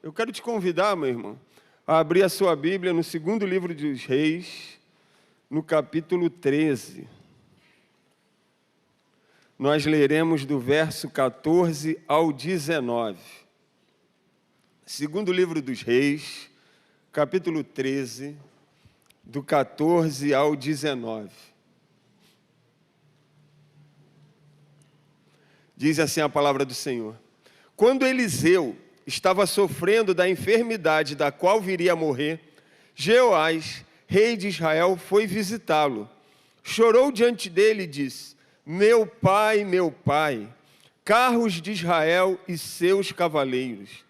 Eu quero te convidar, meu irmão, a abrir a sua Bíblia no segundo livro dos Reis, no capítulo 13. Nós leremos do verso 14 ao 19. Segundo livro dos Reis, capítulo 13, do 14 ao 19. Diz assim a palavra do Senhor. Quando Eliseu estava sofrendo da enfermidade da qual viria a morrer, Jeoás, rei de Israel, foi visitá-lo. Chorou diante dele e disse: meu pai, carros de Israel e seus cavaleiros.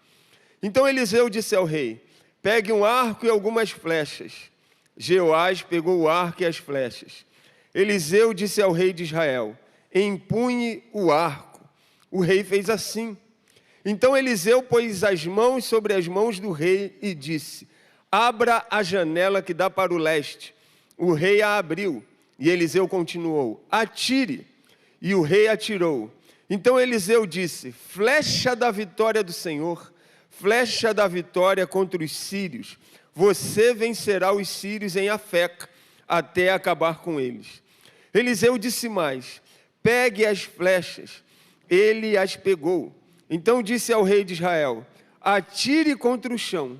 Então Eliseu disse ao rei: pegue um arco e algumas flechas. Jeoás pegou o arco e as flechas. Eliseu disse ao rei de Israel: empunhe o arco. O rei fez assim. Então Eliseu pôs as mãos sobre as mãos do rei e disse: abra a janela que dá para o leste. O rei a abriu e Eliseu continuou: atire. E o rei atirou. Então Eliseu disse: flecha da vitória do Senhor, flecha da vitória contra os sírios. Você vencerá os sírios em Afeca, até acabar com eles. Eliseu disse mais: pegue as flechas. Ele as pegou. Então disse ao rei de Israel: atire contra o chão.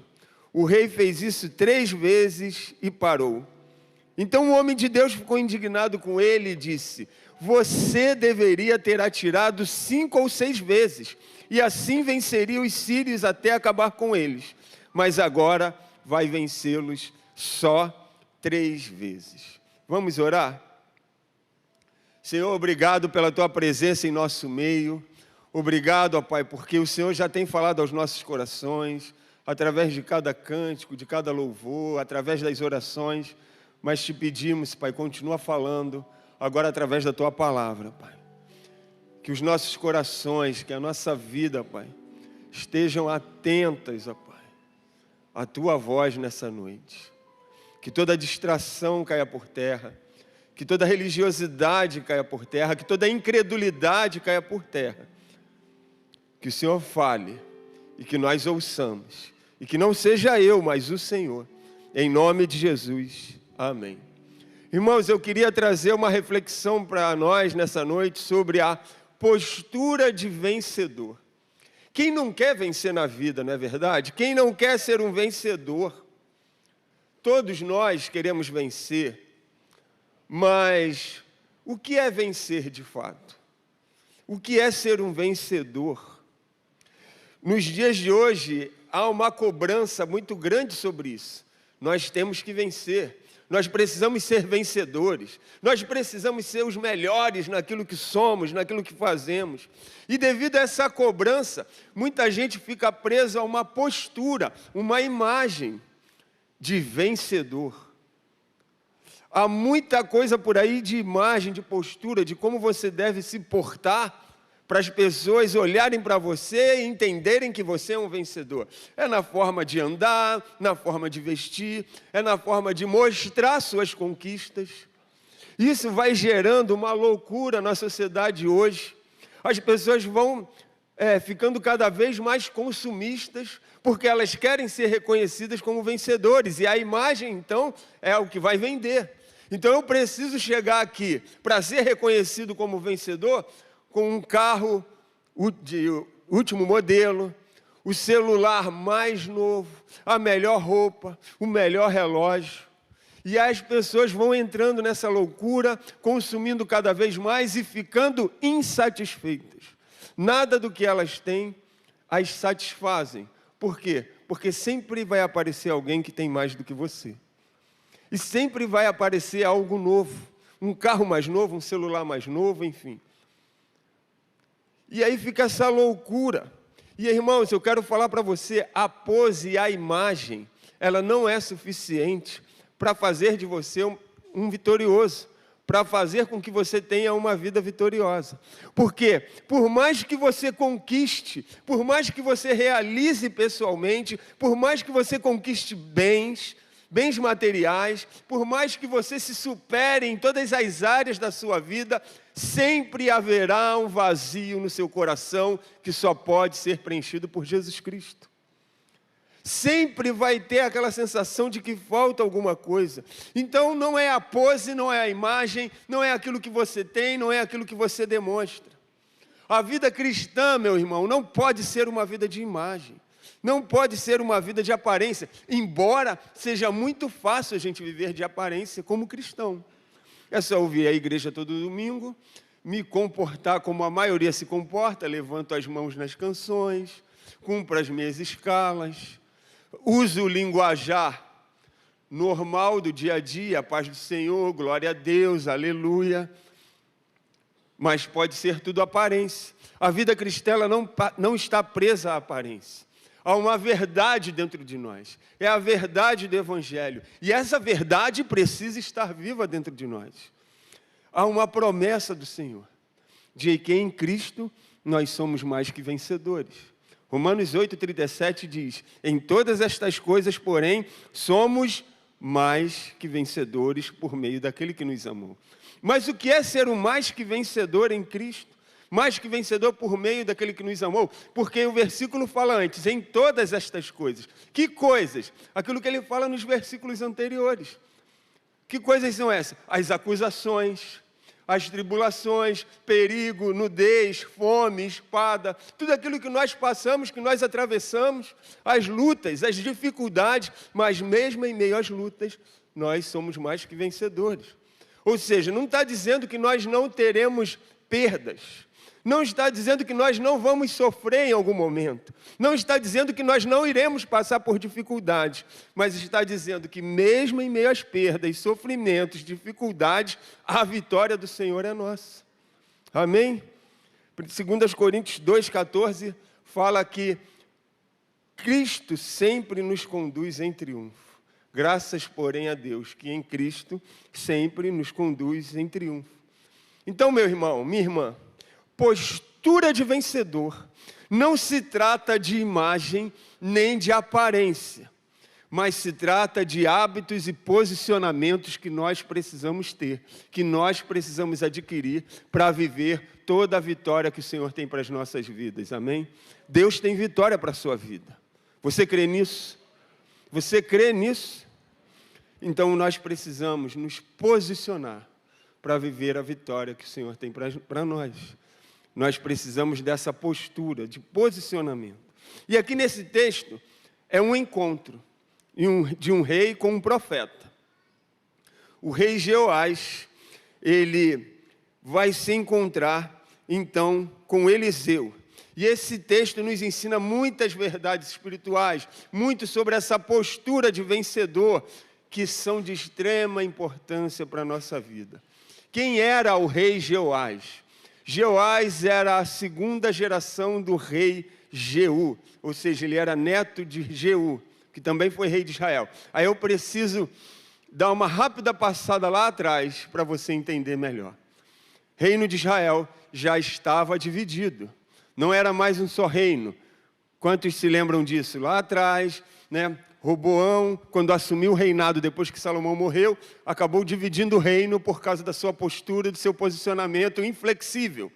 O rei fez isso 3 vezes e parou. Então o homem de Deus ficou indignado com ele e disse: você deveria ter atirado 5 ou 6 vezes, e assim venceria os sírios até acabar com eles. Mas agora vai vencê-los só 3 vezes. Vamos orar? Senhor, obrigado pela Tua presença em nosso meio. Obrigado, ó Pai, porque o Senhor já tem falado aos nossos corações, através de cada cântico, de cada louvor, através das orações. Mas te pedimos, Pai, continua falando, agora através da Tua palavra, Pai. Que os nossos corações, que a nossa vida, Pai, estejam atentas, ó Pai, à Tua voz nessa noite. Que toda distração caia por terra, que toda religiosidade caia por terra, que toda incredulidade caia por terra. Que o Senhor fale e que nós ouçamos. E que não seja eu, mas o Senhor. Em nome de Jesus. Amém. Irmãos, eu queria trazer uma reflexão para nós nessa noite sobre a postura de vencedor. Quem não quer vencer na vida, não é verdade? Quem não quer ser um vencedor? Todos nós queremos vencer. Mas o que é vencer de fato? O que é ser um vencedor? Nos dias de hoje, há uma cobrança muito grande sobre isso. Nós temos que vencer. Nós precisamos ser vencedores. Nós precisamos ser os melhores naquilo que somos, naquilo que fazemos. E devido a essa cobrança, muita gente fica presa a uma postura, uma imagem de vencedor. Há muita coisa por aí de imagem, de postura, de como você deve se portar para as pessoas olharem para você e entenderem que você é um vencedor. É na forma de andar, na forma de vestir, é na forma de mostrar suas conquistas. Isso vai gerando uma loucura na sociedade hoje. As pessoas vão ficando cada vez mais consumistas, porque elas querem ser reconhecidas como vencedores. E a imagem, então, é o que vai vender. Então eu preciso chegar aqui para ser reconhecido como vencedor com um carro de último modelo, o celular mais novo, a melhor roupa, o melhor relógio. E as pessoas vão entrando nessa loucura, consumindo cada vez mais e ficando insatisfeitas. Nada do que elas têm as satisfazem. Por quê? Porque sempre vai aparecer alguém que tem mais do que você. E sempre vai aparecer algo novo, um carro mais novo, um celular mais novo, enfim. E aí fica essa loucura. E irmãos, eu quero falar para você, a pose e a imagem, ela não é suficiente para fazer de você um vitorioso, para fazer com que você tenha uma vida vitoriosa. Por quê? Por mais que você conquiste, por mais que você realize pessoalmente, por mais que você conquiste bens materiais, por mais que você se supere em todas as áreas da sua vida, sempre haverá um vazio no seu coração que só pode ser preenchido por Jesus Cristo. sempre vai ter aquela sensação de que falta alguma coisa. Então não é a pose, não é a imagem, não é aquilo que você tem, não é aquilo que você demonstra. A vida cristã, meu irmão, não pode ser uma vida de imagem, não pode ser uma vida de aparência, embora seja muito fácil a gente viver de aparência como cristão. É só ouvir a igreja todo domingo, me comportar como a maioria se comporta, levanto as mãos nas canções, cumpro as minhas escalas, uso o linguajar normal do dia a dia, a paz do Senhor, glória a Deus, aleluia. Mas pode ser tudo aparência. A vida cristã ela não está presa à aparência. Há uma verdade dentro de nós. É a verdade do Evangelho. E essa verdade precisa estar viva dentro de nós. Há uma promessa do Senhor, de que em Cristo nós somos mais que vencedores. Romanos 8,37 diz, em todas estas coisas, porém, somos mais que vencedores por meio daquele que nos amou. Mas o que é ser o mais que vencedor em Cristo? Mais que vencedor por meio daquele que nos amou? Porque o versículo fala antes, em todas estas coisas. Que coisas? Aquilo que ele fala nos versículos anteriores. Que coisas são essas? As acusações, as tribulações, perigo, nudez, fome, espada, tudo aquilo que nós passamos, que nós atravessamos, as lutas, as dificuldades, mas mesmo em meio às lutas, nós somos mais que vencedores. Ou seja, não está dizendo que nós não teremos perdas, não está dizendo que nós não vamos sofrer em algum momento, não está dizendo que nós não iremos passar por dificuldades, mas está dizendo que mesmo em meio às perdas, sofrimentos, dificuldades, a vitória do Senhor é nossa. Amém? 2 Coríntios 2,14 fala que Cristo sempre nos conduz em triunfo. Graças, porém, a Deus, que em Cristo sempre nos conduz em triunfo. Então, meu irmão, minha irmã, postura de vencedor não se trata de imagem nem de aparência, mas se trata de hábitos e posicionamentos que nós precisamos ter, que nós precisamos adquirir para viver toda a vitória que o Senhor tem para as nossas vidas, amém? Deus tem vitória para a sua vida. Você crê nisso? Você crê nisso? Então nós precisamos nos posicionar para viver a vitória que o Senhor tem para nós. Nós precisamos dessa postura de posicionamento. E aqui nesse texto é um encontro de um rei com um profeta. O rei Jeoás, ele vai se encontrar então com Eliseu. E esse texto nos ensina muitas verdades espirituais, muito sobre essa postura de vencedor, que são de extrema importância para a nossa vida. Quem era o rei Jeoás? Jeoás era a segunda geração do rei Jeú, ou seja, ele era neto de Jeú, que também foi rei de Israel. Aí eu preciso dar uma rápida passada lá atrás para você entender melhor. O reino de Israel já estava dividido, não era mais um só reino. Quantos se lembram disso? Lá atrás, né? Roboão, quando assumiu o reinado depois que Salomão morreu, acabou dividindo o reino por causa da sua postura, do seu posicionamento inflexível.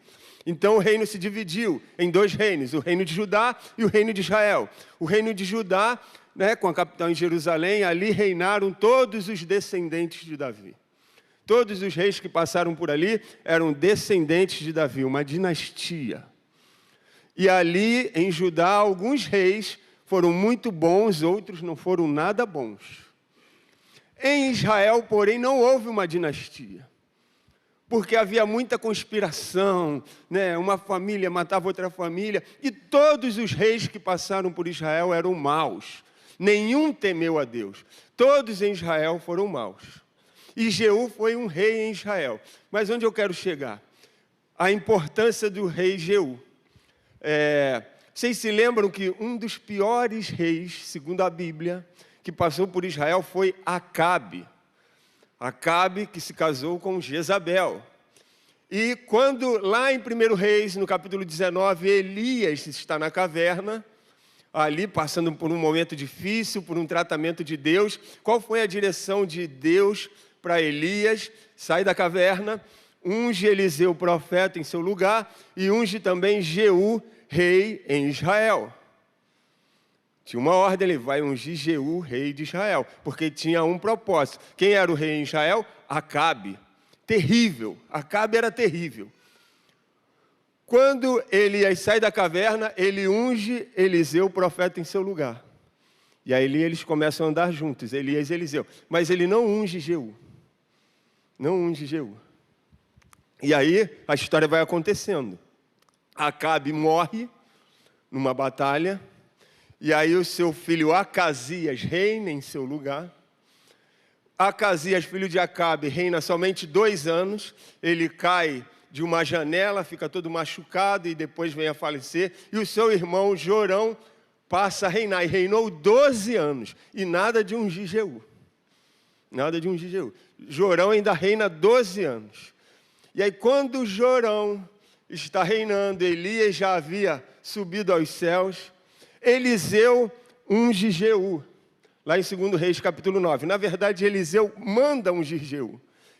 Então o reino se dividiu em dois reinos, o reino de Judá e o reino de Israel. O reino de Judá, né, com a capital em Jerusalém, ali reinaram todos os descendentes de Davi. Todos os reis que passaram por ali eram descendentes de Davi, uma dinastia. E ali em Judá, alguns reis foram muito bons, outros não foram nada bons. Em Israel, porém, não houve uma dinastia, porque havia muita conspiração, né? Uma família matava outra família, e todos os reis que passaram por Israel eram maus. Nenhum temeu a Deus. Todos em Israel foram maus. E Jeú foi um rei em Israel. Mas onde eu quero chegar? A importância do rei Jeú. Vocês se lembram que um dos piores reis, segundo a Bíblia, que passou por Israel foi Acabe. Acabe que se casou com Jezabel. E quando lá em 1 Reis, no capítulo 19, Elias está na caverna, ali passando por um momento difícil, por um tratamento de Deus, qual foi a direção de Deus para Elias? Sai da caverna, unge Eliseu profeta em seu lugar e unge também Jeú, rei em Israel. Tinha uma ordem, ele vai ungir Jeú, rei de Israel, porque tinha um propósito. Quem era o rei em Israel? Acabe. Terrível. Acabe era terrível. Quando Elias sai da caverna, ele unge Eliseu, o profeta, em seu lugar. E aí eles começam a andar juntos, Elias e Eliseu. Mas ele não unge Jeú. Não unge Jeú. E aí a história vai acontecendo. Acabe morre numa batalha. E aí o seu filho Acasias reina em seu lugar. Acasias, filho de Acabe, reina somente 2 anos. Ele cai de uma janela, fica todo machucado e depois vem a falecer. E o seu irmão Jorão passa a reinar. E reinou 12 anos. E nada de ungir Jeú. Nada de ungir Jeú. Jorão ainda reina 12 anos. E aí quando Jorão está reinando, Elias já havia subido aos céus, Eliseu unge Jeú, lá em 2 Reis, capítulo 9. Na verdade, Eliseu manda ungir Jeú.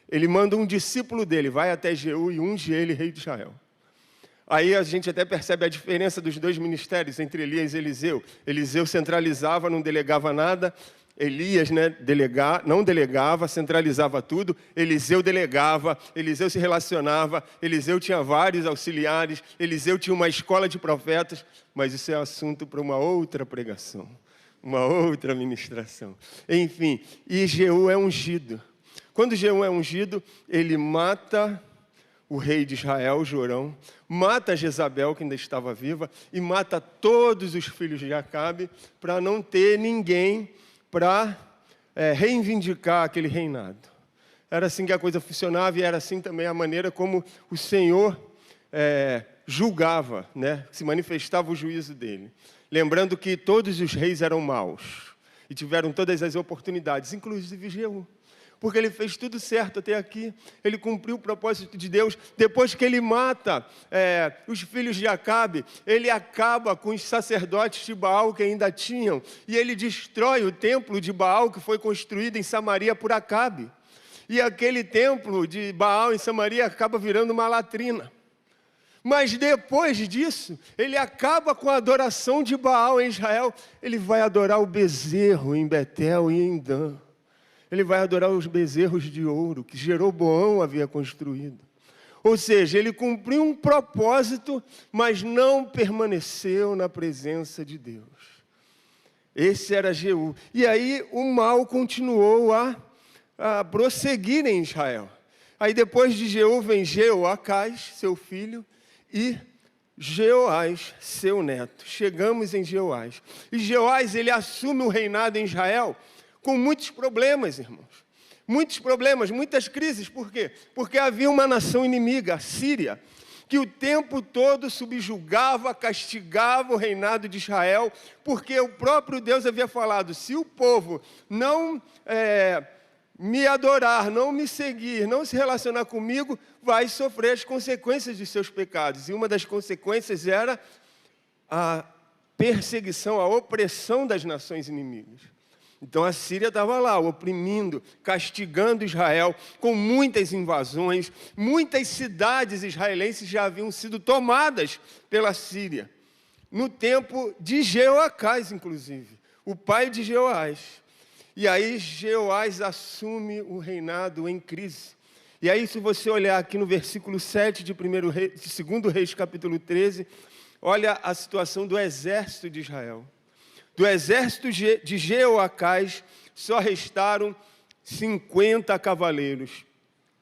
Ele manda um discípulo dele, vai até Jeú e unge ele, rei de Israel. Aí a gente até percebe a diferença dos 2 ministérios entre Elias e Eliseu. Eliseu centralizava, não delegava nada. Elias não delegava, centralizava tudo. Eliseu delegava, Eliseu se relacionava, Eliseu tinha vários auxiliares, Eliseu tinha uma escola de profetas, mas isso é assunto para uma outra pregação, uma outra ministração. Enfim, e Jeú é ungido. Quando Jeú é ungido, ele mata o rei de Israel, Jorão, mata Jezabel, que ainda estava viva, e mata todos os filhos de Acabe, para não ter ninguém para reivindicar aquele reinado. Era assim que a coisa funcionava e era assim também a maneira como o Senhor julgava, né? Se manifestava o juízo dele. Lembrando que todos os reis eram maus e tiveram todas as oportunidades, inclusive Jeú. Porque ele fez tudo certo até aqui, ele cumpriu o propósito de Deus. Depois que ele mata os filhos de Acabe, ele acaba com os sacerdotes de Baal que ainda tinham, e ele destrói o templo de Baal que foi construído em Samaria por Acabe. E aquele templo de Baal em Samaria acaba virando uma latrina. Mas depois disso, ele acaba com a adoração de Baal em Israel, ele vai adorar o bezerro em Betel e em Dan. Ele vai adorar os bezerros de ouro que Jeroboão havia construído. Ou seja, ele cumpriu um propósito, mas não permaneceu na presença de Deus. Esse era Jeú. E aí o mal continuou a prosseguir em Israel. Aí depois de Jeú vem Jeoacás, seu filho, e Jeoás, seu neto. Chegamos em Jeoás. E Jeoás, ele assume o reinado em Israel com muitos problemas, irmãos. Muitos problemas, muitas crises. Por quê? Porque havia uma nação inimiga, a Síria, que o tempo todo subjugava, castigava o reinado de Israel, porque o próprio Deus havia falado, se o povo não me adorar, não me seguir, não se relacionar comigo, vai sofrer as consequências de seus pecados. E uma das consequências era a perseguição, a opressão das nações inimigas. Então a Síria estava lá, oprimindo, castigando Israel, com muitas invasões. Muitas cidades israelenses já haviam sido tomadas pela Síria. No tempo de Jeoacás, inclusive, o pai de Jeoás. E aí Jeoás assume o reinado em crise. E aí, se você olhar aqui no versículo 7 de 2 Reis, capítulo 13, olha a situação do exército de Israel. Do exército de Jeoacás, só restaram 50 cavaleiros,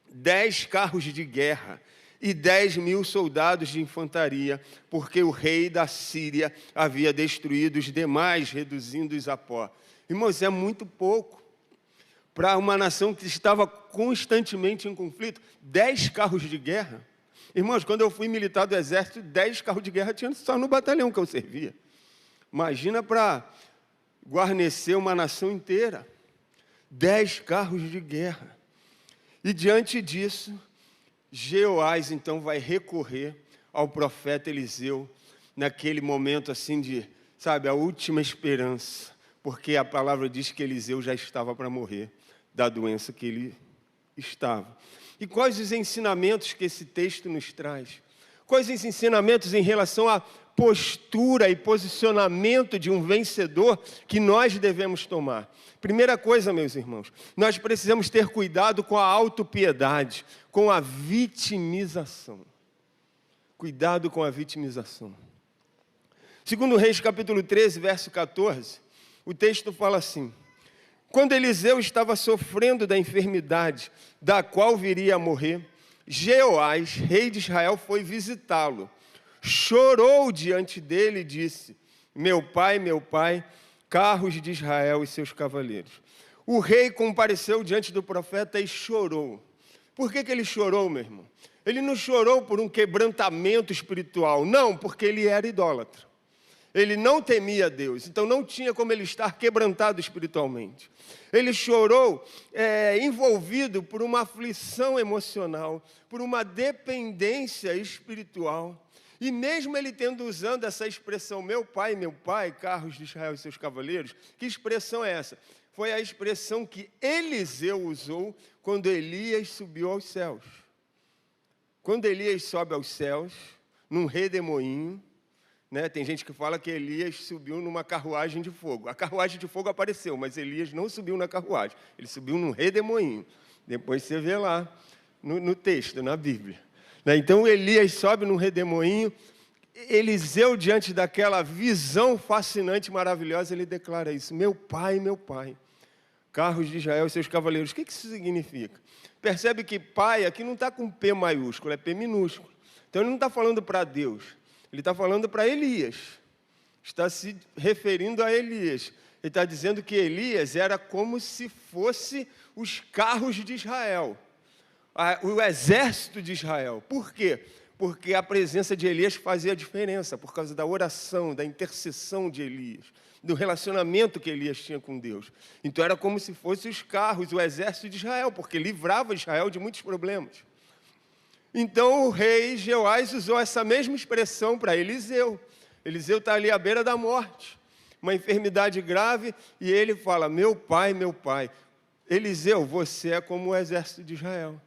10 carros de guerra e 10.000 soldados de infantaria, porque o rei da Síria havia destruído os demais, reduzindo-os a pó. Irmãos, é muito pouco para uma nação que estava constantemente em conflito. 10 carros de guerra. Irmãos, quando eu fui militar do exército, 10 carros de guerra tinha só no batalhão que eu servia. Imagina para guarnecer uma nação inteira. 10 carros de guerra. E diante disso, Jeoás então vai recorrer ao profeta Eliseu, naquele momento assim de, sabe, a última esperança. Porque a palavra diz que Eliseu já estava para morrer da doença que ele estava. E quais os ensinamentos que esse texto nos traz? coisas, ensinamentos em relação à postura e posicionamento de um vencedor que nós devemos tomar. Primeira coisa, meus irmãos, nós precisamos ter cuidado com a autopiedade, com a vitimização. Cuidado com a vitimização. Segundo Reis, capítulo 13, verso 14, o texto fala assim: quando Eliseu estava sofrendo da enfermidade, da qual viria a morrer, Jeoás, rei de Israel, foi visitá-lo. Chorou diante dele e disse: meu pai, carros de Israel e seus cavaleiros. O rei compareceu diante do profeta e chorou. Por que ele chorou, meu irmão? Ele não chorou por um quebrantamento espiritual, não, porque ele era idólatra. Ele não temia Deus, então não tinha como ele estar quebrantado espiritualmente. Ele chorou envolvido por uma aflição emocional, por uma dependência espiritual. E mesmo ele tendo usando essa expressão, meu pai, carros de Israel e seus cavaleiros, que expressão é essa? Foi a expressão que Eliseu usou quando Elias subiu aos céus. Quando Elias sobe aos céus, num redemoinho, né? Tem gente que fala que Elias subiu numa carruagem de fogo. A carruagem de fogo apareceu, mas Elias não subiu na carruagem. Ele subiu num redemoinho. Depois você vê lá no texto, na Bíblia. Então Elias sobe num redemoinho. Eliseu, diante daquela visão fascinante, maravilhosa, ele declara isso: meu pai, carros de Israel e seus cavaleiros. O que isso significa? Percebe que pai aqui não está com P maiúsculo, é P minúsculo. Então ele não está falando para Deus, ele está falando para Elias. Está se referindo a Elias. Ele está dizendo que Elias era como se fosse os carros de Israel, o exército de Israel. Por quê? Porque a presença de Elias fazia diferença, por causa da oração, da intercessão de Elias, do relacionamento que Elias tinha com Deus. Então era como se fossem os carros, o exército de Israel, porque livrava Israel de muitos problemas. Então o rei Jeoás usou essa mesma expressão para Eliseu. Eliseu está ali à beira da morte, uma enfermidade grave, e ele fala: meu pai, Eliseu, você é como o exército de Israel.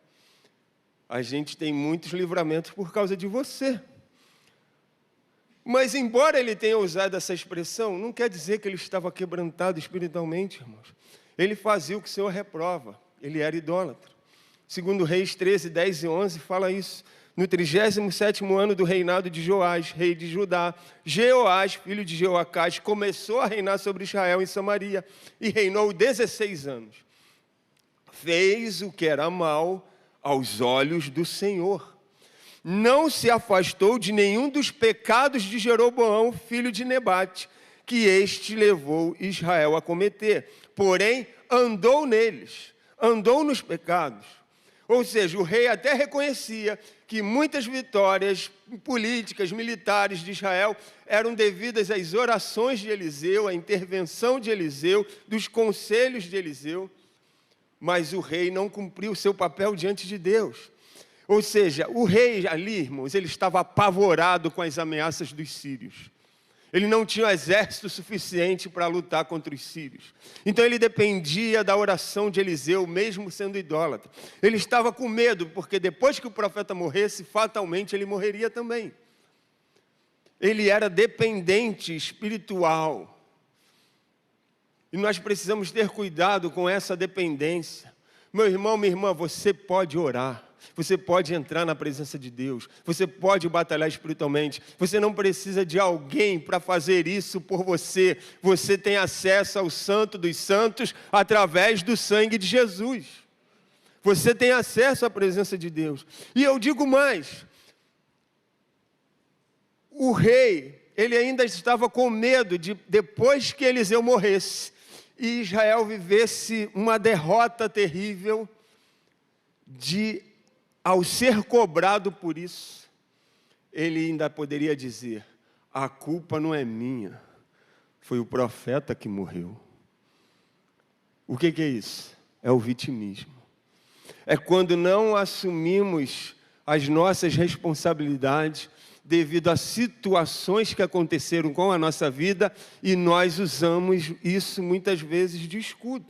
A gente tem muitos livramentos por causa de você. Mas, embora ele tenha usado essa expressão, não quer dizer que ele estava quebrantado espiritualmente, irmãos. Ele fazia o que o Senhor reprova. Ele era idólatra. Segundo Reis 13, 10 e 11, fala isso. No 37º ano do reinado de Joás, rei de Judá, Jeoás, filho de Jeoacás, começou a reinar sobre Israel em Samaria e reinou 16 anos. Fez o que era mal aos olhos do Senhor. Não se afastou de nenhum dos pecados de Jeroboão, filho de Nebate, que este levou Israel a cometer. Porém, andou neles, andou nos pecados. Ou seja, o rei até reconhecia que muitas vitórias políticas, militares de Israel eram devidas às orações de Eliseu, à intervenção de Eliseu, dos conselhos de Eliseu. Mas o rei não cumpriu o seu papel diante de Deus. Ou seja, o rei ali, irmãos, ele estava apavorado com as ameaças dos sírios. Ele não tinha um exército suficiente para lutar contra os sírios. Então ele dependia da oração de Eliseu, mesmo sendo idólatra. Ele estava com medo, porque depois que o profeta morresse, fatalmente ele morreria também. Ele era dependente espiritual. E nós precisamos ter cuidado com essa dependência. Meu irmão, minha irmã, você pode orar. Você pode entrar na presença de Deus. Você pode batalhar espiritualmente. Você não precisa de alguém para fazer isso por você. Você tem acesso ao Santo dos Santos através do sangue de Jesus. Você tem acesso à presença de Deus. E eu digo mais. O rei, ele ainda estava com medo de, depois que Eliseu morresse, e Israel vivesse uma derrota terrível, ao ser cobrado por isso, ele ainda poderia dizer: a culpa não é minha, foi o profeta que morreu. O que é isso? É o vitimismo. É quando não assumimos as nossas responsabilidades devido a situações que aconteceram com a nossa vida e nós usamos isso muitas vezes de escudo.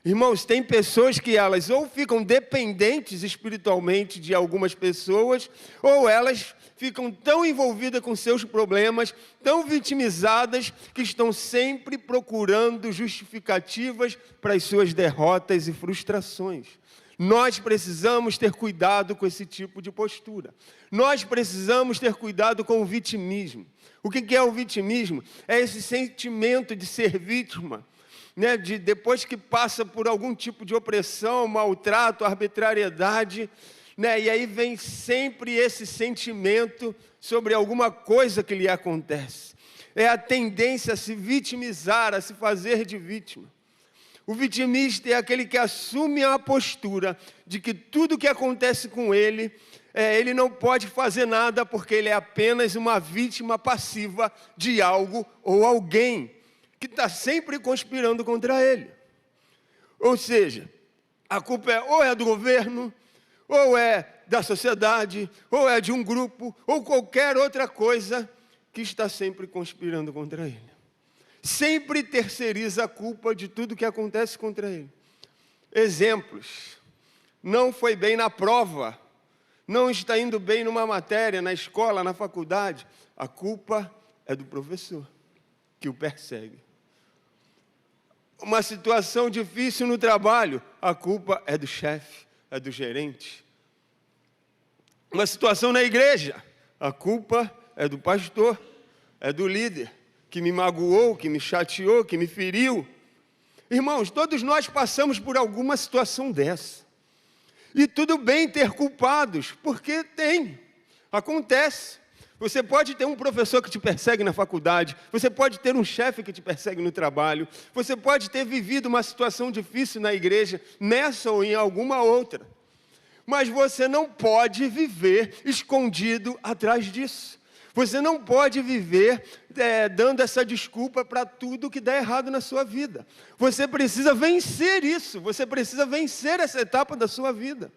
Irmãos, tem pessoas que elas ou ficam dependentes espiritualmente de algumas pessoas, ou elas ficam tão envolvidas com seus problemas, tão vitimizadas, que estão sempre procurando justificativas para as suas derrotas e frustrações. Nós precisamos ter cuidado com esse tipo de postura. Nós precisamos ter cuidado com o vitimismo. O que é o vitimismo? É esse sentimento de ser vítima, né? Depois que passa por algum tipo de opressão, maltrato, arbitrariedade, né? E aí vem sempre esse sentimento sobre alguma coisa que lhe acontece. É a tendência a se vitimizar, a se fazer de vítima. O vitimista é aquele que assume a postura de que tudo que acontece com ele, ele não pode fazer nada porque ele é apenas uma vítima passiva de algo ou alguém que está sempre conspirando contra ele. Ou seja, a culpa ou é do governo, ou é da sociedade, ou é de um grupo, ou qualquer outra coisa que está sempre conspirando contra ele. Sempre terceiriza a culpa de tudo que acontece contra ele. Exemplos. Não foi bem na prova, não está indo bem numa matéria, na escola, na faculdade. A culpa é do professor, que o persegue. Uma situação difícil no trabalho, a culpa é do chefe, é do gerente. Uma situação na igreja, a culpa é do pastor, é do líder, que me magoou, que me chateou, que me feriu. Irmãos, todos nós passamos por alguma situação dessa. E tudo bem ter culpados, porque acontece. Você pode ter um professor que te persegue na faculdade, você pode ter um chefe que te persegue no trabalho, você pode ter vivido uma situação difícil na igreja, nessa ou em alguma outra. Mas você não pode viver escondido atrás disso. Você não pode viver dando essa desculpa para tudo que dá errado na sua vida. Você precisa vencer isso, você precisa vencer essa etapa da sua vida.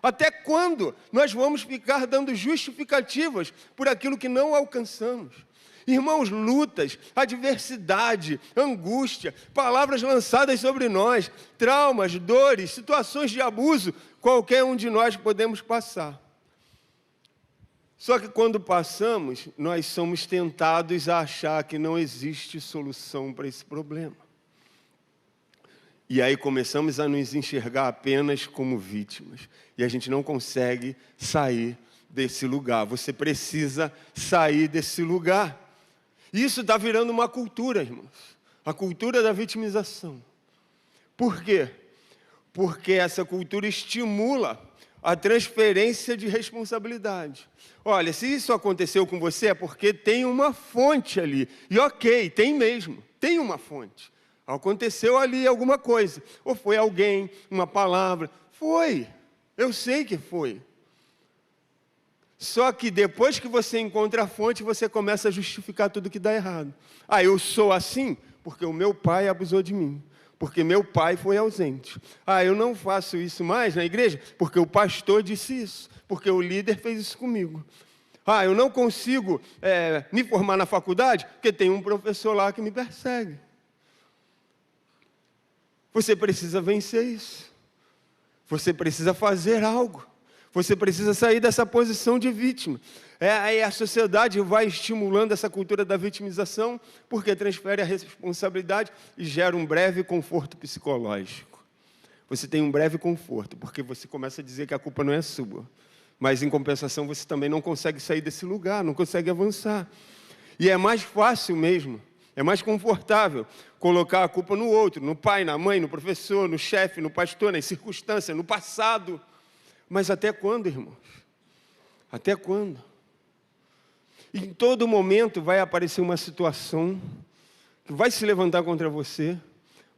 Até quando nós vamos ficar dando justificativas por aquilo que não alcançamos? Irmãos, lutas, adversidade, angústia, palavras lançadas sobre nós, traumas, dores, situações de abuso, qualquer um de nós podemos passar. Só que quando passamos, nós somos tentados a achar que não existe solução para esse problema. E aí começamos a nos enxergar apenas como vítimas. E a gente não consegue sair desse lugar. Você precisa sair desse lugar. Isso está virando uma cultura, irmãos. A cultura da vitimização. Por quê? Porque essa cultura estimula a transferência de responsabilidade. Olha, se isso aconteceu com você é porque tem uma fonte ali. E ok, tem mesmo, tem uma fonte. Aconteceu ali alguma coisa. Ou foi alguém, uma palavra. Foi, eu sei que foi. Só que depois que você encontra a fonte, você começa a justificar tudo que dá errado. Ah, eu sou assim porque o meu pai abusou de mim. Porque meu pai foi ausente. Ah, eu não faço isso mais na igreja porque o pastor disse isso. Porque o líder fez isso comigo. Ah, eu não consigo me formar na faculdade porque tem um professor lá que me persegue. Você precisa vencer isso. Você precisa fazer algo. Você precisa sair dessa posição de vítima. Aí a sociedade vai estimulando essa cultura da vitimização porque transfere a responsabilidade e gera um breve conforto psicológico. Você tem um breve conforto porque você começa a dizer que a culpa não é sua. Mas, em compensação, você também não consegue sair desse lugar, não consegue avançar. E é mais fácil mesmo, é mais confortável colocar a culpa no outro, no pai, na mãe, no professor, no chefe, no pastor, nas circunstâncias, no passado. Mas até quando, irmãos? Até quando? Em todo momento vai aparecer uma situação que vai se levantar contra você.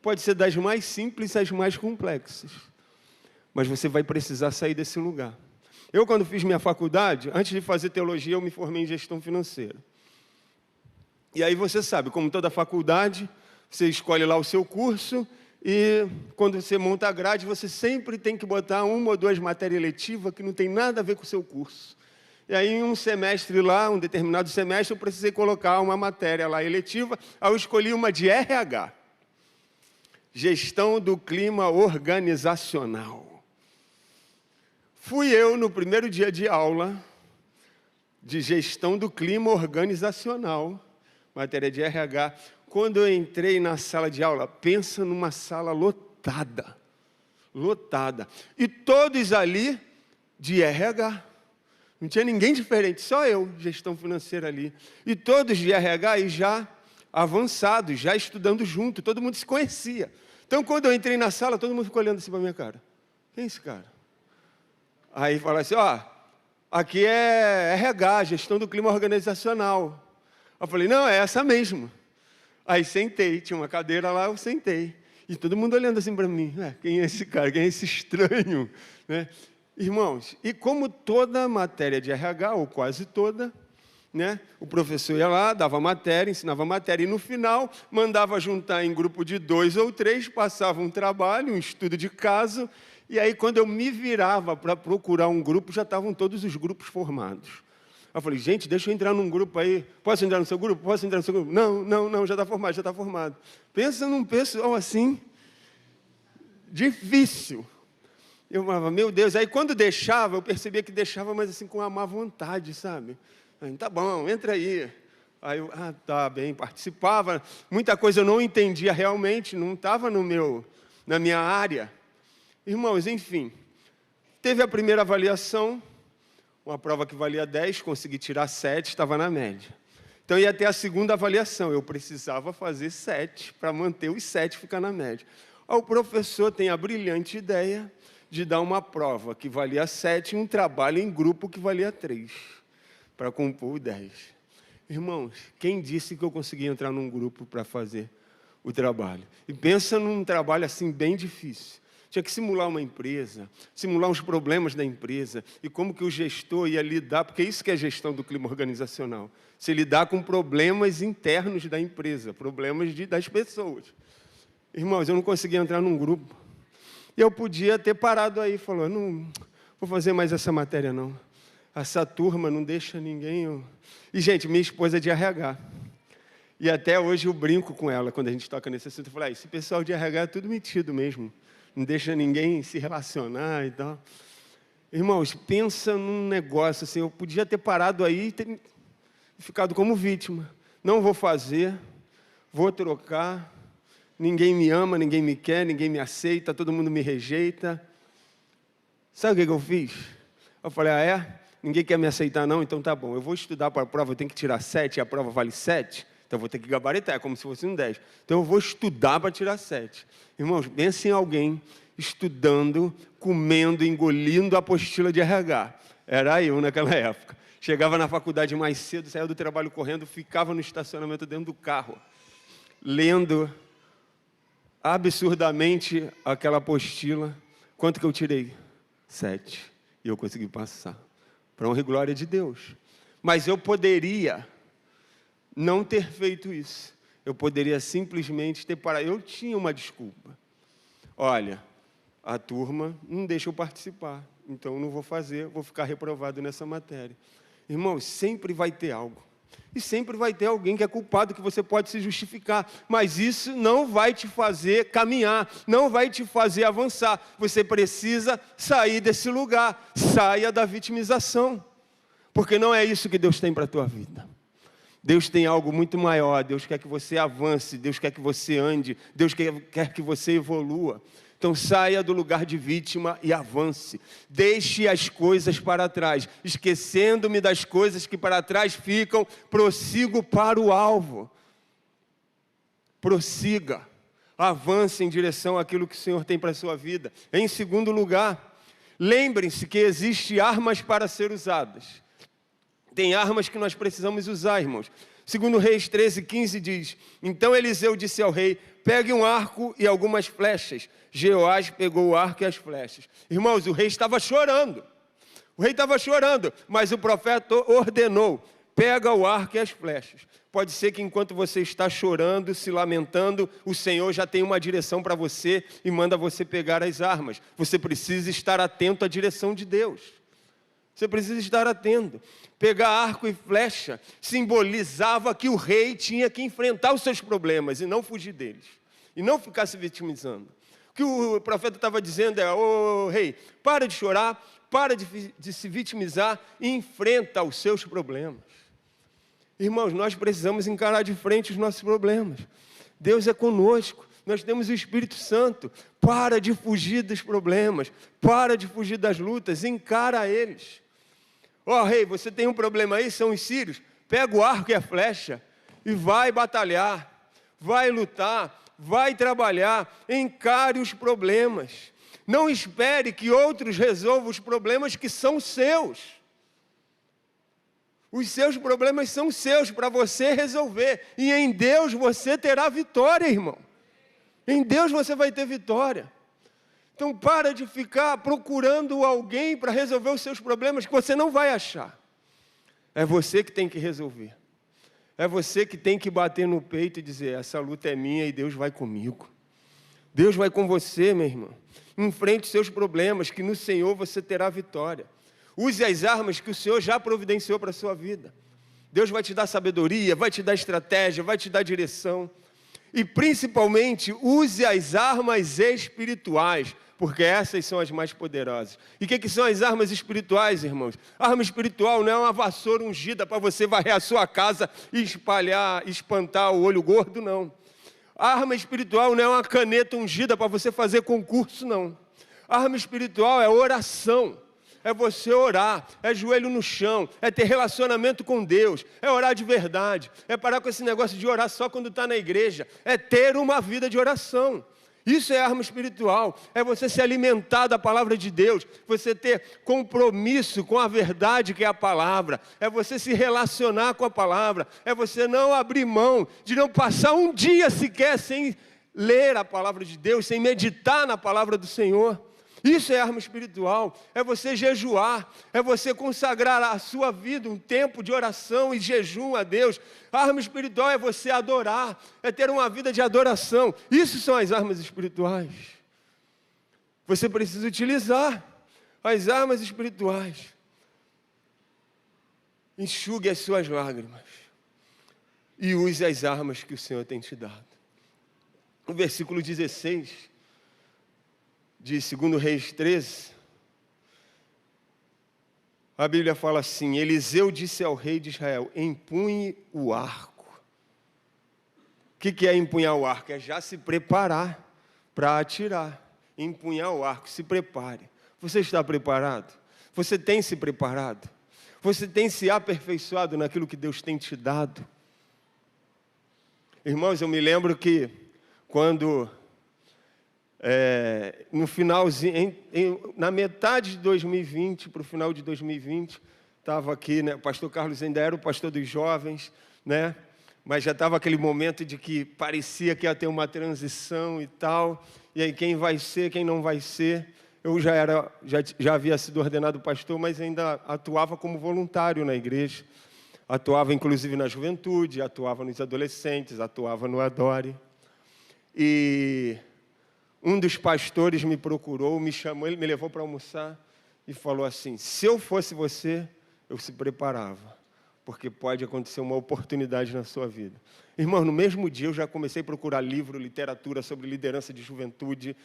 Pode ser das mais simples às mais complexas. Mas você vai precisar sair desse lugar. Eu, quando fiz minha faculdade, antes de fazer teologia, eu me formei em gestão financeira. E aí você sabe, como toda faculdade, você escolhe lá o seu curso e quando você monta a grade, você sempre tem que botar uma ou duas matérias eletivas que não tem nada a ver com o seu curso. E aí, em um semestre lá, um determinado semestre, eu precisei colocar uma matéria lá eletiva, aí eu escolhi uma de RH. Gestão do clima organizacional. Fui eu no primeiro dia de aula de gestão do clima organizacional, matéria de RH. Quando eu entrei na sala de aula, pensa numa sala lotada. E todos ali de RH. Não tinha ninguém diferente, só eu, gestão financeira ali. E todos de RH e já avançados, já estudando junto, todo mundo se conhecia. Então, quando eu entrei na sala, todo mundo ficou olhando assim para a minha cara. Quem é esse cara? Aí fala assim, aqui é RH, gestão do clima organizacional. Eu falei, não, é essa mesmo. Aí sentei, tinha uma cadeira lá, eu sentei. E todo mundo olhando assim para mim, quem é esse cara, quem é esse estranho? Né? Irmãos, e como toda matéria de RH, ou quase toda, né, o professor ia lá, dava matéria, ensinava matéria, e no final mandava juntar em grupo de 2 ou 3, passava um trabalho, um estudo de caso, e aí quando eu me virava para procurar um grupo, já estavam todos os grupos formados. Eu falei, gente, deixa eu entrar num grupo aí, posso entrar no seu grupo? Posso entrar no seu grupo? Não, já está formado. Pensa num pessoal assim, difícil. Eu falava, meu Deus, aí quando deixava, eu percebia que deixava, mas assim, com uma má vontade, sabe? Aí, tá bom, entra aí. Aí eu, tá bem, participava. Muita coisa eu não entendia realmente, não estava na minha área. Irmãos, enfim, teve a primeira avaliação, uma prova que valia 10, consegui tirar 7, estava na média. Então ia ter a segunda avaliação, eu precisava fazer 7 para manter os 7 e ficar na média. Aí o professor tem a brilhante ideia de dar uma prova que valia 7 e um trabalho em grupo que valia 3, para compor o 10. Irmãos, quem disse que eu conseguia entrar num grupo para fazer o trabalho? E pensa num trabalho assim bem difícil. Tinha que simular uma empresa, simular os problemas da empresa e como que o gestor ia lidar, porque isso que é gestão do clima organizacional. Se lidar com problemas internos da empresa, problemas das pessoas. Irmãos, eu não conseguia entrar num grupo. E eu podia ter parado aí, falou, não vou fazer mais essa matéria não. Essa turma não deixa ninguém... E, gente, minha esposa é de RH. E até hoje eu brinco com ela, quando a gente toca nesse assunto. Eu falo, esse pessoal de RH é tudo metido mesmo. Não deixa ninguém se relacionar e tal. Irmãos, pensa num negócio assim, eu podia ter parado aí e ter ficado como vítima. Não vou fazer, vou trocar, ninguém me ama, ninguém me quer, ninguém me aceita, todo mundo me rejeita. Sabe o que eu fiz? Eu falei, ninguém quer me aceitar não? Então tá bom, eu vou estudar para a prova, eu tenho que tirar 7, e a prova vale 7, então eu vou ter que gabaritar, é como se fosse um 10. Então eu vou estudar para tirar 7. Irmãos, pense em alguém estudando, comendo, engolindo a apostila de RH. Era eu naquela época. Chegava na faculdade mais cedo, saía do trabalho correndo, ficava no estacionamento dentro do carro, lendo absurdamente aquela apostila. Quanto que eu tirei? 7. E eu consegui passar. Para honra e glória de Deus. Mas eu poderia não ter feito isso. Eu poderia simplesmente ter parado. Eu tinha uma desculpa. Olha, a turma não deixa eu participar, então eu não vou fazer, vou ficar reprovado nessa matéria. Irmãos, sempre vai ter algo. E sempre vai ter alguém que é culpado, que você pode se justificar. Mas isso não vai te fazer caminhar, não vai te fazer avançar. Você precisa sair desse lugar. Saia da vitimização. Porque não é isso que Deus tem para a tua vida. Deus tem algo muito maior. Deus quer que você avance, Deus quer que você ande, Deus quer que você evolua. Então saia do lugar de vítima e avance. Deixe as coisas para trás. Esquecendo-me das coisas que para trás ficam, prossigo para o alvo. Prossiga. Avance em direção àquilo que o Senhor tem para a sua vida. Em segundo lugar, lembrem-se que existem armas para ser usadas. Tem armas que nós precisamos usar, irmãos. Segundo Reis 13:15 diz, então Eliseu disse ao rei, pegue um arco e algumas flechas. Jeoás pegou o arco e as flechas. Irmãos, o rei estava chorando. O rei estava chorando, mas o profeta ordenou, pega o arco e as flechas. Pode ser que enquanto você está chorando, se lamentando, o Senhor já tem uma direção para você e manda você pegar as armas. Você precisa estar atento à direção de Deus. Você precisa estar atento. Pegar arco e flecha simbolizava que o rei tinha que enfrentar os seus problemas e não fugir deles. e não ficar se vitimizando. O que o profeta estava dizendo é: ô rei, para de chorar, para de se vitimizar e enfrenta os seus problemas. Irmãos, nós precisamos encarar de frente os nossos problemas. Deus é conosco, nós temos o Espírito Santo. Para de fugir dos problemas, para de fugir das lutas, encara eles. Ó rei, você tem um problema aí, são os sírios? Pega o arco e a flecha e vai batalhar, vai lutar, vai trabalhar, encare os problemas. Não espere que outros resolvam os problemas que são seus. Os seus problemas são seus para você resolver. E em Deus você terá vitória, irmão. Em Deus você vai ter vitória. Então para de ficar procurando alguém para resolver os seus problemas que você não vai achar. É você que tem que resolver. É você que tem que bater no peito e dizer: essa luta é minha e Deus vai comigo. Deus vai com você, meu irmão. Enfrente os seus problemas, que no Senhor você terá vitória. Use as armas que o Senhor já providenciou para a sua vida. Deus vai te dar sabedoria, vai te dar estratégia, vai te dar direção. E principalmente, use as armas espirituais, porque essas são as mais poderosas. E o que são as armas espirituais, irmãos? Arma espiritual não é uma vassoura ungida para você varrer a sua casa e espantar o olho gordo, não. A arma espiritual não é uma caneta ungida para você fazer concurso, não. A arma espiritual é oração. É você orar, é joelho no chão, é ter relacionamento com Deus, é orar de verdade, é parar com esse negócio de orar só quando está na igreja, é ter uma vida de oração. Isso é arma espiritual, é você se alimentar da palavra de Deus, você ter compromisso com a verdade que é a palavra, é você se relacionar com a palavra, é você não abrir mão de não passar um dia sequer sem ler a palavra de Deus, sem meditar na palavra do Senhor. Isso é arma espiritual, é você jejuar, é você consagrar a sua vida, um tempo de oração e jejum a Deus. A arma espiritual é você adorar, é ter uma vida de adoração. Isso são as armas espirituais. Você precisa utilizar as armas espirituais. Enxugue as suas lágrimas e use as armas que o Senhor tem te dado. No versículo 16... de 2 Reis 13, a Bíblia fala assim: Eliseu disse ao rei de Israel: empunhe o arco. O que é empunhar o arco? É já se preparar para atirar. Empunhar o arco, se prepare. Você está preparado? Você tem se preparado? Você tem se aperfeiçoado naquilo que Deus tem te dado? Irmãos, eu me lembro que quando... no finalzinho, na metade de 2020, para o final de 2020, estava aqui, né? O pastor Carlos ainda era o pastor dos jovens, né? Mas já estava aquele momento de que parecia que ia ter uma transição e tal, e aí quem vai ser, quem não vai ser. Eu já havia sido ordenado pastor, mas ainda atuava como voluntário na igreja, atuava inclusive na juventude, atuava nos adolescentes, atuava no Adore. E um dos pastores me procurou, me chamou, ele me levou para almoçar e falou assim: se eu fosse você, eu se preparava, porque pode acontecer uma oportunidade na sua vida. Irmão, no mesmo dia eu já comecei a procurar livro, literatura sobre liderança de juventude,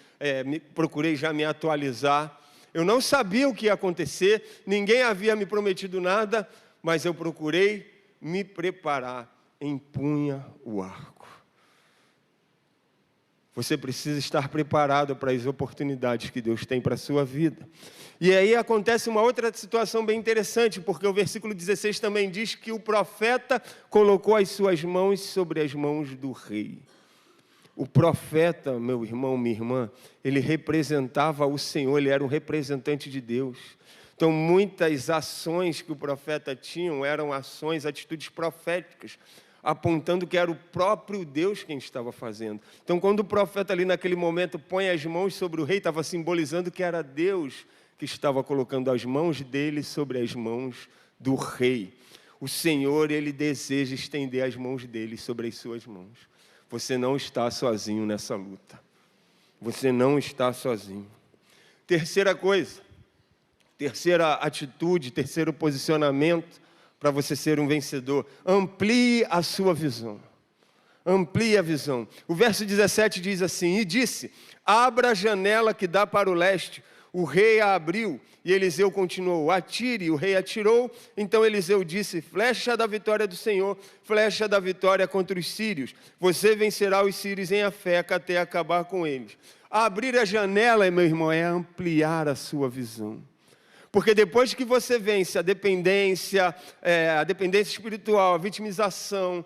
procurei já me atualizar. Eu não sabia o que ia acontecer, ninguém havia me prometido nada, mas eu procurei me preparar. Empunha o arco. Você precisa estar preparado para as oportunidades que Deus tem para a sua vida. E aí acontece uma outra situação bem interessante, porque o versículo 16 também diz que o profeta colocou as suas mãos sobre as mãos do rei. O profeta, meu irmão, minha irmã, ele representava o Senhor, ele era um representante de Deus. Então, muitas ações que o profeta tinha eram ações, atitudes proféticas, apontando que era o próprio Deus quem estava fazendo. Então, quando o profeta ali naquele momento põe as mãos sobre o rei, estava simbolizando que era Deus que estava colocando as mãos dele sobre as mãos do rei. O Senhor, ele deseja estender as mãos dele sobre as suas mãos. Você não está sozinho nessa luta. Você não está sozinho. Terceira coisa, terceira atitude, terceiro posicionamento para você ser um vencedor: amplie a sua visão. Amplie a visão. O verso 17 diz assim: e disse, abra a janela que dá para o leste. O rei a abriu, e Eliseu continuou, atire, o rei atirou. Então Eliseu disse, flecha da vitória do Senhor, flecha da vitória contra os sírios. Você vencerá os sírios em Afeca até acabar com eles. Abrir a janela, meu irmão, é ampliar a sua visão. Porque depois que você vence a dependência espiritual, a vitimização,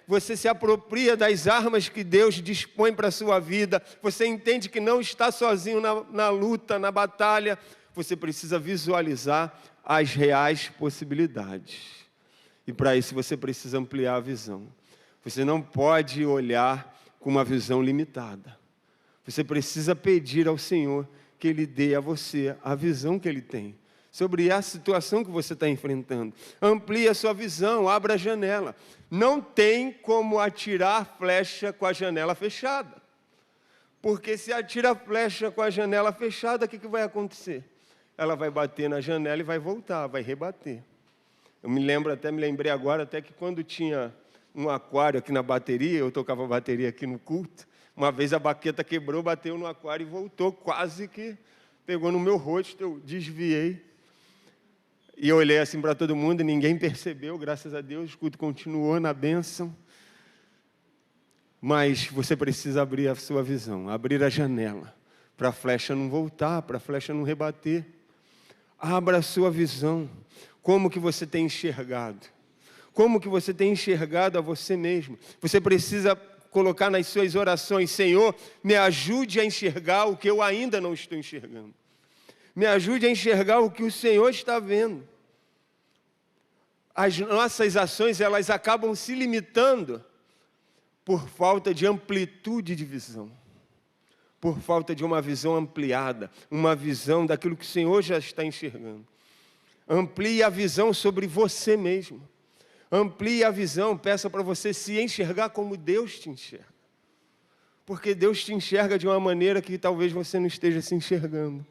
você se apropria das armas que Deus dispõe para a sua vida, você entende que não está sozinho na luta, na batalha, você precisa visualizar as reais possibilidades. E para isso você precisa ampliar a visão. Você não pode olhar com uma visão limitada. Você precisa pedir ao Senhor que Ele dê a você a visão que Ele tem sobre a situação que você está enfrentando. Amplie a sua visão, abra a janela. Não tem como atirar flecha com a janela fechada. Porque se atira a flecha com a janela fechada, o que vai acontecer? Ela vai bater na janela e vai voltar, vai rebater. Eu me lembrei agora, até que quando tinha um aquário aqui na bateria, eu tocava bateria aqui no culto, uma vez a baqueta quebrou, bateu no aquário e voltou, quase que pegou no meu rosto, eu desviei. E eu olhei assim para todo mundo, ninguém percebeu, graças a Deus, o culto continuou na bênção. Mas você precisa abrir a sua visão, abrir a janela, para a flecha não voltar, para a flecha não rebater. Abra a sua visão, como que você tem enxergado? Como que você tem enxergado a você mesmo? Você precisa colocar nas suas orações, Senhor, me ajude a enxergar o que eu ainda não estou enxergando. Me ajude a enxergar o que o Senhor está vendo. As nossas ações, elas acabam se limitando por falta de amplitude de visão. Por falta de uma visão ampliada, uma visão daquilo que o Senhor já está enxergando. Amplie a visão sobre você mesmo. Amplie a visão, peça para você se enxergar como Deus te enxerga. Porque Deus te enxerga de uma maneira que talvez você não esteja se enxergando.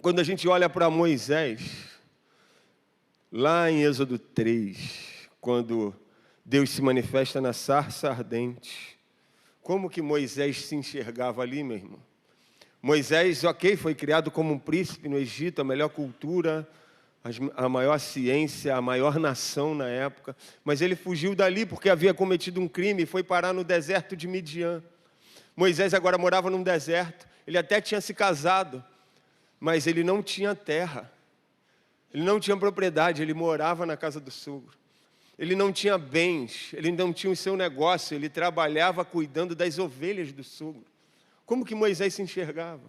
Quando a gente olha para Moisés, lá em Êxodo 3, quando Deus se manifesta na sarça ardente, como que Moisés se enxergava ali, meu irmão? Moisés, foi criado como um príncipe no Egito, a melhor cultura, a maior ciência, a maior nação na época, mas ele fugiu dali porque havia cometido um crime e foi parar no deserto de Midian. Moisés agora morava num deserto, ele até tinha se casado, mas ele não tinha terra, ele não tinha propriedade, ele morava na casa do sogro, ele não tinha bens, ele não tinha o seu negócio, ele trabalhava cuidando das ovelhas do sogro. Como que Moisés se enxergava?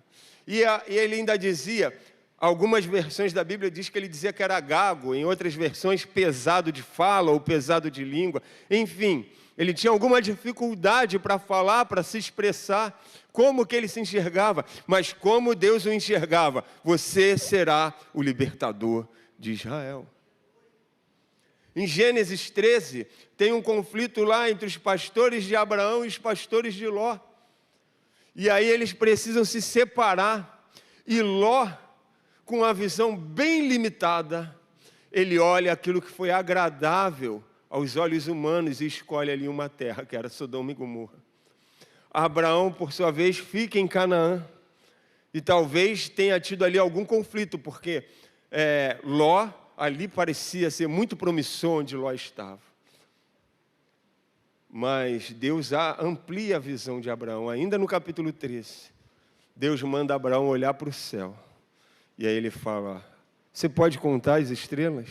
E ele ainda dizia, algumas versões da Bíblia diz que ele dizia que era gago, em outras versões pesado de fala ou pesado de língua. Enfim, ele tinha alguma dificuldade para falar, para se expressar, como que ele se enxergava. Mas como Deus o enxergava, você será o libertador de Israel. Em Gênesis 13, tem um conflito lá entre os pastores de Abraão e os pastores de Ló. E aí eles precisam se separar. E Ló, com uma visão bem limitada, ele olha aquilo que foi agradável aos olhos humanos e escolhe ali uma terra, que era Sodoma e Gomorra. Abraão, por sua vez, fica em Canaã. E talvez tenha tido ali algum conflito, porque Ló ali parecia ser muito promissor onde Ló estava. Mas Deus amplia a visão de Abraão. Ainda no capítulo 13, Deus manda Abraão olhar para o céu. E aí ele fala, você pode contar as estrelas?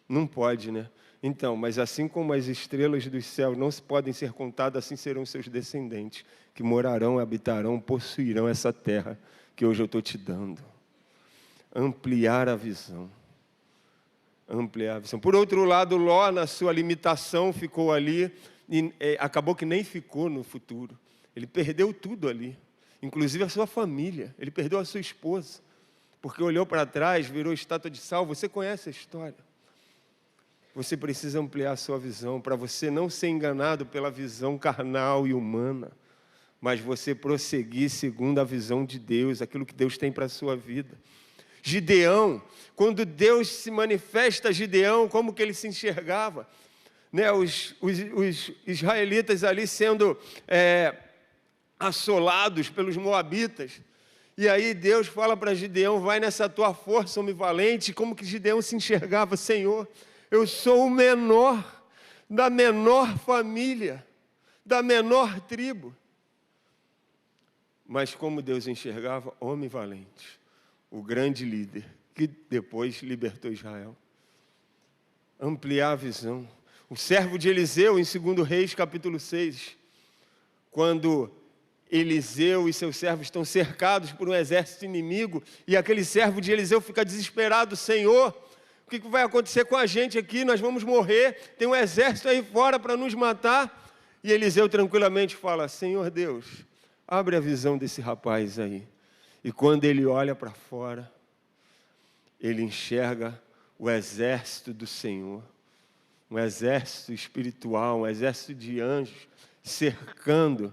Não pode, né? Então, mas assim como as estrelas dos céus não podem ser contadas, assim serão seus descendentes, que morarão, habitarão, possuirão essa terra que hoje eu estou te dando. Ampliar a visão. Ampliar a visão. Por outro lado, Ló, na sua limitação, ficou ali, e acabou que nem ficou no futuro. Ele perdeu tudo ali, inclusive a sua família. Ele perdeu a sua esposa, porque olhou para trás, virou estátua de sal. Você conhece a história. Você precisa ampliar a sua visão, para você não ser enganado pela visão carnal e humana, mas você prosseguir segundo a visão de Deus, aquilo que Deus tem para a sua vida. Gideão, quando Deus se manifesta a Gideão, como que ele se enxergava? né, os israelitas ali sendo assolados pelos moabitas. E aí Deus fala para Gideão: vai nessa tua força, homem valente. Como que Gideão se enxergava? Senhor, eu sou o menor da menor família, da menor tribo. Mas como Deus enxergava? Homem valente, o grande líder, que depois libertou Israel. Ampliar a visão. O servo de Eliseu, em 2 Reis, capítulo 6, quando Eliseu e seus servos estão cercados por um exército inimigo, e aquele servo de Eliseu fica desesperado: Senhor, o que vai acontecer com a gente aqui? Nós vamos morrer, tem um exército aí fora para nos matar. E Eliseu tranquilamente fala: Senhor Deus, abre a visão desse rapaz aí. E quando ele olha para fora, ele enxerga o exército do Senhor, um exército espiritual, um exército de anjos cercando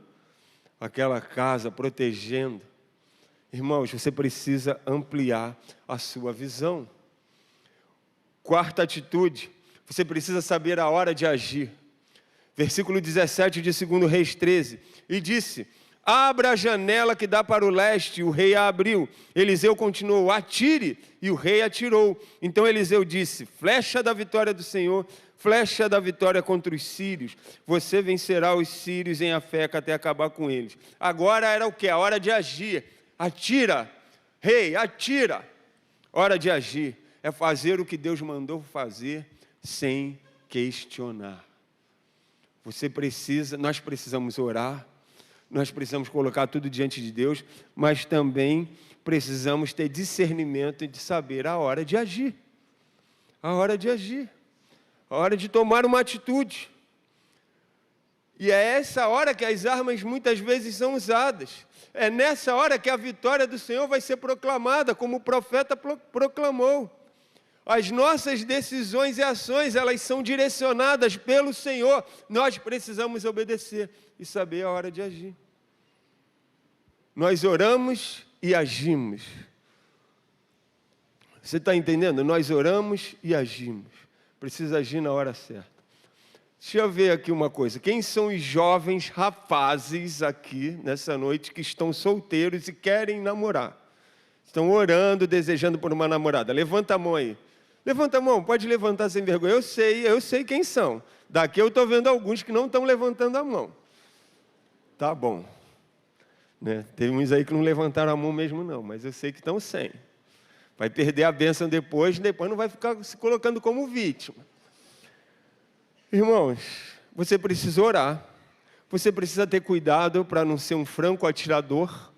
aquela casa, protegendo. Irmãos, você precisa ampliar a sua visão. Quarta atitude, você precisa saber a hora de agir. Versículo 17 de 2 Reis 13. E disse: abra a janela que dá para o leste. O rei a abriu. Eliseu continuou: atire. E o rei atirou. Então Eliseu disse: flecha da vitória do Senhor, flecha da vitória contra os sírios. Você vencerá os sírios em Afeca até acabar com eles. Agora era o quê? A hora de agir. Atira, rei, atira. Hora de agir. É fazer o que Deus mandou fazer sem questionar. Nós precisamos orar, nós precisamos colocar tudo diante de Deus, mas também precisamos ter discernimento de saber a hora de agir. A hora de agir. A hora de tomar uma atitude. E é essa hora que as armas muitas vezes são usadas. É nessa hora que a vitória do Senhor vai ser proclamada, como o profeta proclamou. As nossas decisões e ações, elas são direcionadas pelo Senhor. Nós precisamos obedecer e saber a hora de agir. Nós oramos e agimos. Você está entendendo? Nós oramos e agimos. Precisa agir na hora certa. Deixa eu ver aqui uma coisa. Quem são os jovens rapazes aqui nessa noite que estão solteiros e querem namorar? Estão orando, desejando por uma namorada. Levanta a mão aí. Levanta a mão, pode levantar sem vergonha. Eu sei quem são. Daqui eu estou vendo alguns que não estão levantando a mão. Tá bom. Né? Tem uns aí que não levantaram a mão mesmo não, mas eu sei que estão sem. Vai perder a bênção depois não vai ficar se colocando como vítima. Irmãos, você precisa orar. Você precisa ter cuidado para não ser um franco atirador.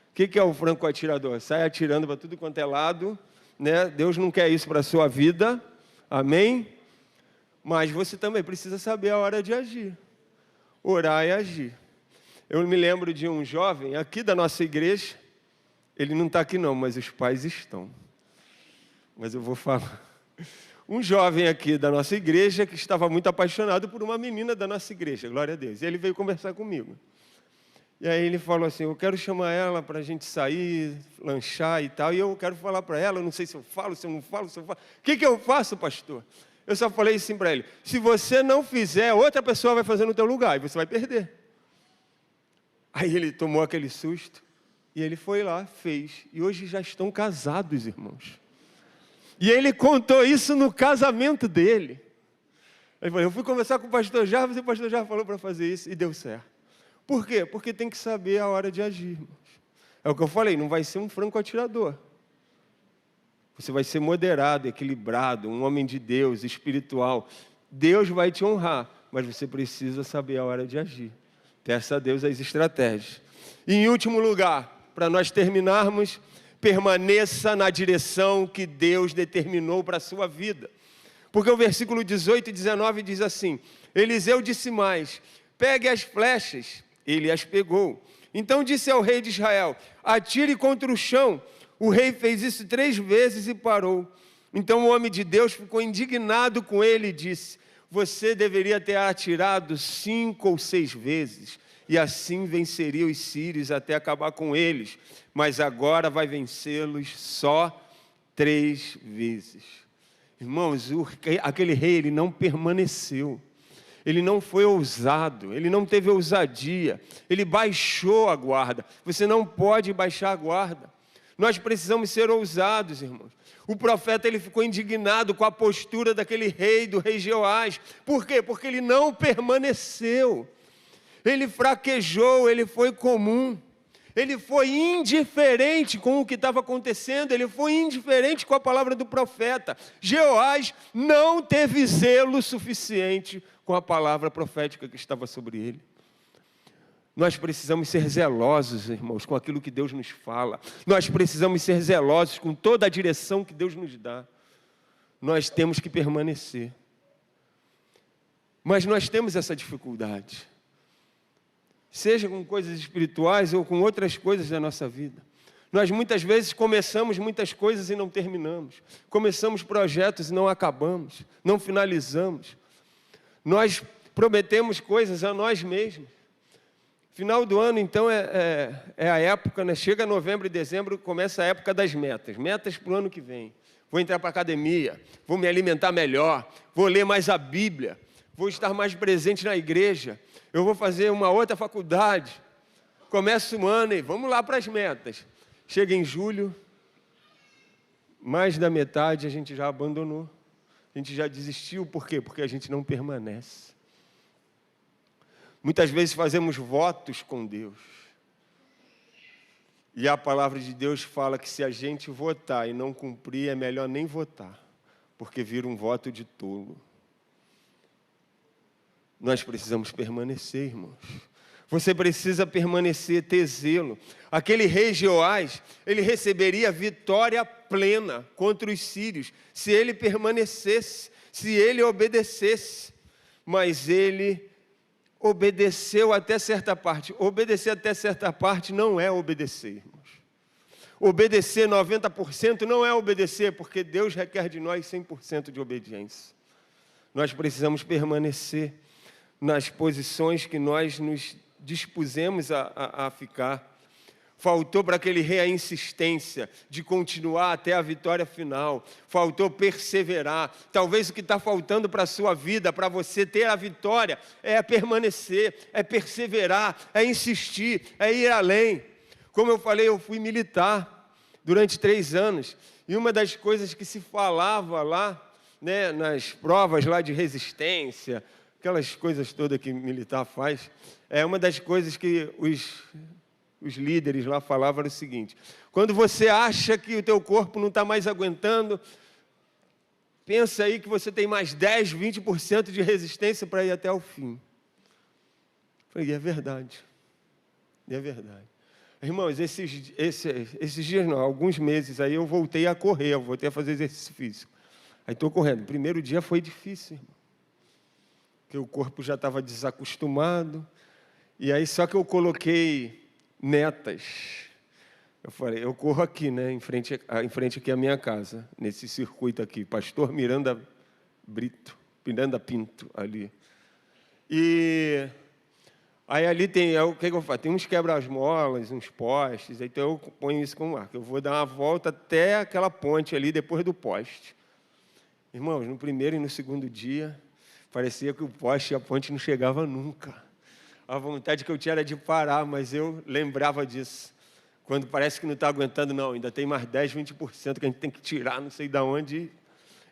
O que é o franco atirador? Sai atirando para tudo quanto é lado. Né? Deus não quer isso para a sua vida, amém? Mas você também precisa saber a hora de agir, orar e agir. Eu me lembro de um jovem aqui da nossa igreja, ele não está aqui não, mas os pais estão, mas eu vou falar. Um jovem aqui da nossa igreja que estava muito apaixonado por uma menina da nossa igreja, glória a Deus, e ele veio conversar comigo. E aí ele falou assim: eu quero chamar ela para a gente sair, lanchar e tal, e eu quero falar para ela, eu não sei se eu falo, se eu não falo, se eu falo. O que eu faço, pastor? Eu só falei assim para ele: se você não fizer, outra pessoa vai fazer no teu lugar, e você vai perder. Aí ele tomou aquele susto, e ele foi lá, fez, e hoje já estão casados, irmãos. E ele contou isso no casamento dele. Ele falou: eu fui conversar com o pastor Jarvis, e o pastor Jarvis falou para fazer isso, e deu certo. Por quê? Porque tem que saber a hora de agir, irmãos. É o que eu falei, não vai ser um franco atirador. Você vai ser moderado, equilibrado, um homem de Deus, espiritual. Deus vai te honrar, mas você precisa saber a hora de agir. Peça a Deus as estratégias. E em último lugar, para nós terminarmos, permaneça na direção que Deus determinou para a sua vida. Porque o versículo 18 e 19 diz assim: Eliseu disse mais: pegue as flechas. Ele as pegou. Então disse ao rei de Israel: atire contra o chão. O rei fez isso 3 vezes e parou. Então o homem de Deus ficou indignado com ele e disse: você deveria ter atirado 5 ou 6 vezes, e assim venceria os sírios até acabar com eles. Mas agora vai vencê-los só 3 vezes. Irmãos, aquele rei, ele não permaneceu. Ele não foi ousado, ele não teve ousadia, ele baixou a guarda. Você não pode baixar a guarda. Nós precisamos ser ousados, irmãos. O profeta ele ficou indignado com a postura daquele rei, do rei Jeoás. Por quê? Porque ele não permaneceu. Ele fraquejou, ele foi comum. Ele foi indiferente com o que estava acontecendo, ele foi indiferente com a palavra do profeta. Jeoás não teve zelo suficiente com a palavra profética que estava sobre ele. Nós precisamos ser zelosos, irmãos, com aquilo que Deus nos fala. Nós precisamos ser zelosos com toda a direção que Deus nos dá. Nós temos que permanecer. Mas nós temos essa dificuldade. Seja com coisas espirituais ou com outras coisas da nossa vida. Nós muitas vezes começamos muitas coisas e não terminamos. Começamos projetos e não acabamos, não finalizamos. Nós prometemos coisas a nós mesmos. Final do ano, então, é a época, né? Chega novembro e dezembro, começa a época das metas. Metas para o ano que vem. Vou entrar para a academia, vou me alimentar melhor, vou ler mais a Bíblia, vou estar mais presente na igreja, eu vou fazer uma outra faculdade. Começa o ano e vamos lá para as metas. Chega em julho, mais da metade a gente já abandonou. A gente já desistiu, por quê? Porque a gente não permanece. Muitas vezes fazemos votos com Deus. E a palavra de Deus fala que se a gente votar e não cumprir, é melhor nem votar, porque vira um voto de tolo. Nós precisamos permanecer, irmãos. Você precisa permanecer, ter zelo. Aquele rei Jeoás, ele receberia vitória plena contra os sírios, se ele permanecesse, se ele obedecesse. Mas ele obedeceu até certa parte. Obedecer até certa parte não é obedecer, irmãos. Obedecer 90% não é obedecer, porque Deus requer de nós 100% de obediência. Nós precisamos permanecer nas posições que nós nos dispusemos a ficar. Faltou para aquele rei a insistência de continuar até a vitória final. Faltou perseverar. Talvez o que está faltando para a sua vida, para você ter a vitória, é permanecer, é perseverar, é insistir, é ir além. Como eu falei, eu fui militar durante 3 anos. E uma das coisas que se falava lá, né, nas provas lá de resistência, aquelas coisas todas que militar faz, é uma das coisas que os líderes lá falavam era o seguinte: quando você acha que o teu corpo não está mais aguentando, pensa aí que você tem mais 10, 20% de resistência para ir até o fim. Eu falei, é verdade. É verdade. Irmãos, esses dias não, alguns meses aí eu voltei a correr, eu voltei a fazer exercício físico. Aí estou correndo. O primeiro dia foi difícil, irmão, porque o corpo já estava desacostumado. E aí só que eu coloquei metas. Eu falei, eu corro aqui, né, em frente aqui à minha casa, nesse circuito aqui, Pastor Miranda Pinto, ali. E aí ali tem, o que eu faço? Tem uns quebra-molas, uns postes, então eu ponho isso como marca. Eu vou dar uma volta até aquela ponte ali, depois do poste. Irmãos, no primeiro e no segundo dia, parecia que o poste e a ponte não chegavam nunca. A vontade que eu tinha era de parar, mas eu lembrava disso. Quando parece que não está aguentando, não, ainda tem mais 10, 20% que a gente tem que tirar, não sei de onde.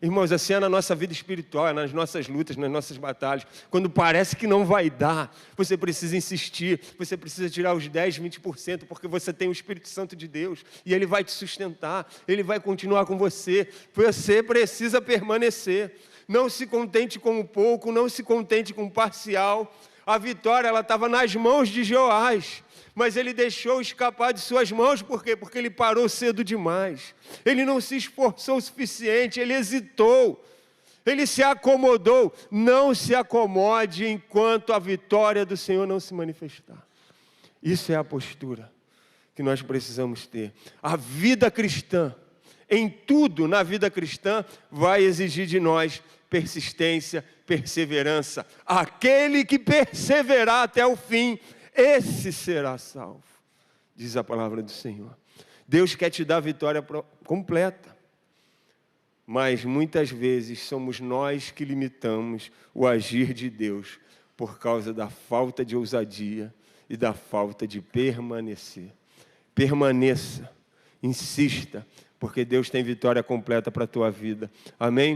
Irmãos, assim é na nossa vida espiritual, é nas nossas lutas, nas nossas batalhas. Quando parece que não vai dar, você precisa insistir, você precisa tirar os 10, 20%, porque você tem o Espírito Santo de Deus, e Ele vai te sustentar, Ele vai continuar com você. Você precisa permanecer. Não se contente com o pouco, não se contente com o parcial. A vitória, ela estava nas mãos de Jeoás, mas ele deixou escapar de suas mãos, por quê? Porque ele parou cedo demais. Ele não se esforçou o suficiente, ele hesitou, ele se acomodou. Não se acomode enquanto a vitória do Senhor não se manifestar. Isso é a postura que nós precisamos ter. A vida cristã, em tudo na vida cristã, vai exigir de nós persistência, perseverança. Aquele que perseverar até o fim, esse será salvo, diz a palavra do Senhor. Deus quer te dar a vitória completa. mas muitas vezes somos nós que limitamos o agir de Deus por causa da falta de ousadia e da falta de permanecer. Permaneça, insista, porque Deus tem vitória completa para a tua vida. Amém?